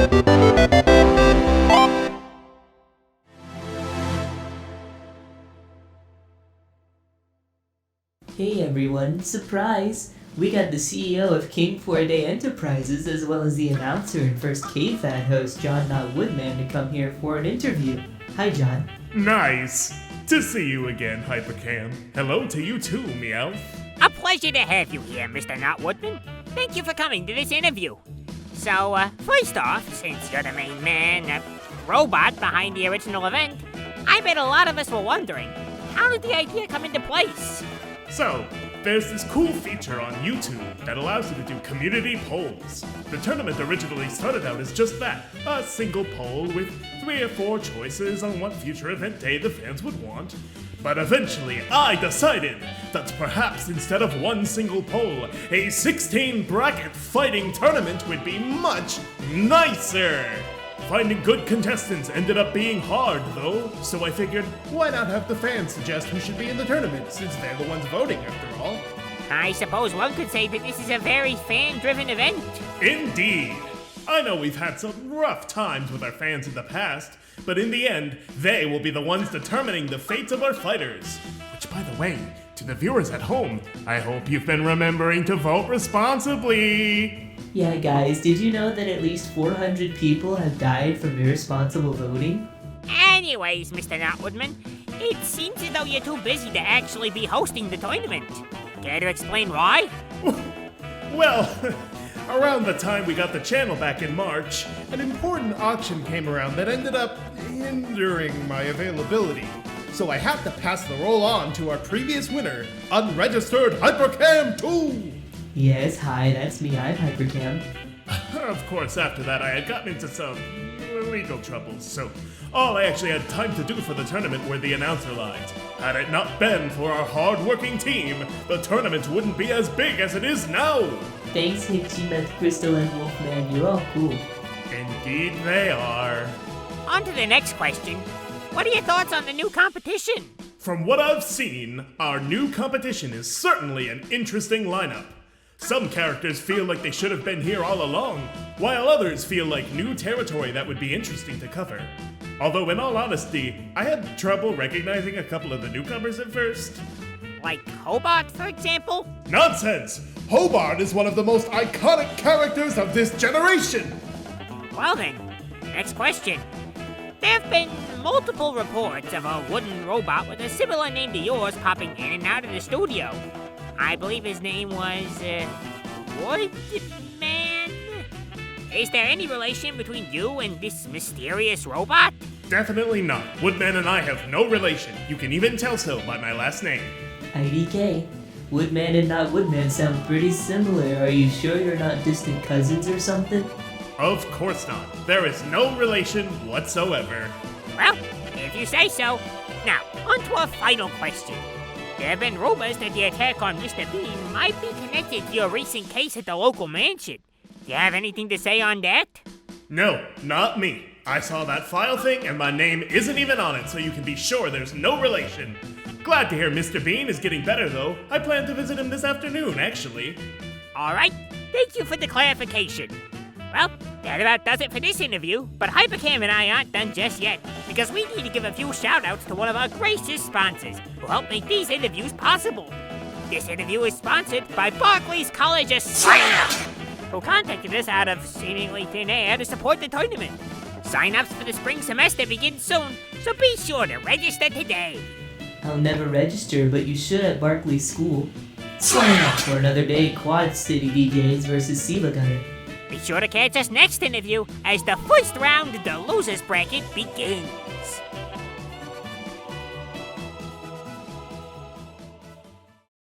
Hey everyone, surprise! We got the CEO of King 4-Day Enterprises as well as the announcer and first K-Fan host John Notwoodman to come here for an interview. Hi John. Nice to see you again, Hypercam. Hello to you too, Meowth. A pleasure to have you here, Mr. Notwoodman. Thank you for coming to this interview. So, first off, since you're the main man, robot behind the original event, I bet a lot of us were wondering, how did the idea come into place? So, there's this cool feature on YouTube that allows you to do community polls. The tournament originally started out as just that, a single poll with 3 or 4 choices on what future event day the fans would want. But eventually, I decided that perhaps instead of one single poll, a 16-bracket fighting tournament would be much nicer. Finding good contestants ended up being hard, though, so I figured, why not have the fans suggest who should be in the tournament, since they're the ones voting, after all? I suppose one could say that this is a very fan-driven event. Indeed! I know we've had some rough times with our fans in the past, but in the end, they will be the ones determining the fates of our fighters. Which, by the way, to the viewers at home, I hope you've been remembering to vote responsibly! Yeah guys, did you know that at least 400 people have died from irresponsible voting? Anyways, Mr. Notwoodman, it seems as though you're too busy to actually be hosting the tournament. Care to explain why? Well, around the time we got the channel back in March, an important auction came around that ended up hindering my availability. So I had to pass the role on to our previous winner, Unregistered Hypercam 2! Yes, hi, that's me, I'm Hypercam. Of course, after that I had gotten into some legal troubles, so all I actually had time to do for the tournament were the announcer lines. Had it not been for our hard-working team, the tournament wouldn't be as big as it is now! Thanks Hixie, Meth Crystal, and Wolfman, you're all cool. Indeed they are. On to the next question. What are your thoughts on the new competition? From what I've seen, our new competition is certainly an interesting lineup. Some characters feel like they should have been here all along, while others feel like new territory that would be interesting to cover. Although in all honesty, I had trouble recognizing a couple of the newcomers at first. Like Hobart, for example? Nonsense! Hobart is one of the most iconic characters of this generation! Well then, next question. There have been multiple reports of a wooden robot with a similar name to yours popping in and out of the studio. I believe his name was, Woodman? Is there any relation between you and this mysterious robot? Definitely not. Woodman and I have no relation. You can even tell so by my last name. IDK. Woodman and not Woodman sound pretty similar. Are you sure you're not distant cousins or something? Of course not. There is no relation whatsoever. Well, if you say so. Now, on to our final question. There have been rumors that the attack on Mr. Bean might be connected to your recent case at the local mansion. Do you have anything to say on that? No, not me. I saw that file thing and my name isn't even on it, so you can be sure there's no relation. Glad to hear Mr. Bean is getting better, though. I plan to visit him this afternoon, actually. Alright, thank you for the clarification. Well, that about does it for this interview, but Hypercam and I aren't done just yet, because we need to give a few shout-outs to one of our gracious sponsors, who help make these interviews possible. This interview is sponsored by Barclays College of Science, who contacted us out of seemingly thin air to support the tournament. Sign-ups for the spring semester begin soon, so be sure to register today. I'll never register, but you should at Barclays School. Sign up for another day Quad City DJs versus Sela Gunner. Be sure to catch us next interview as the first round of the losers bracket begins.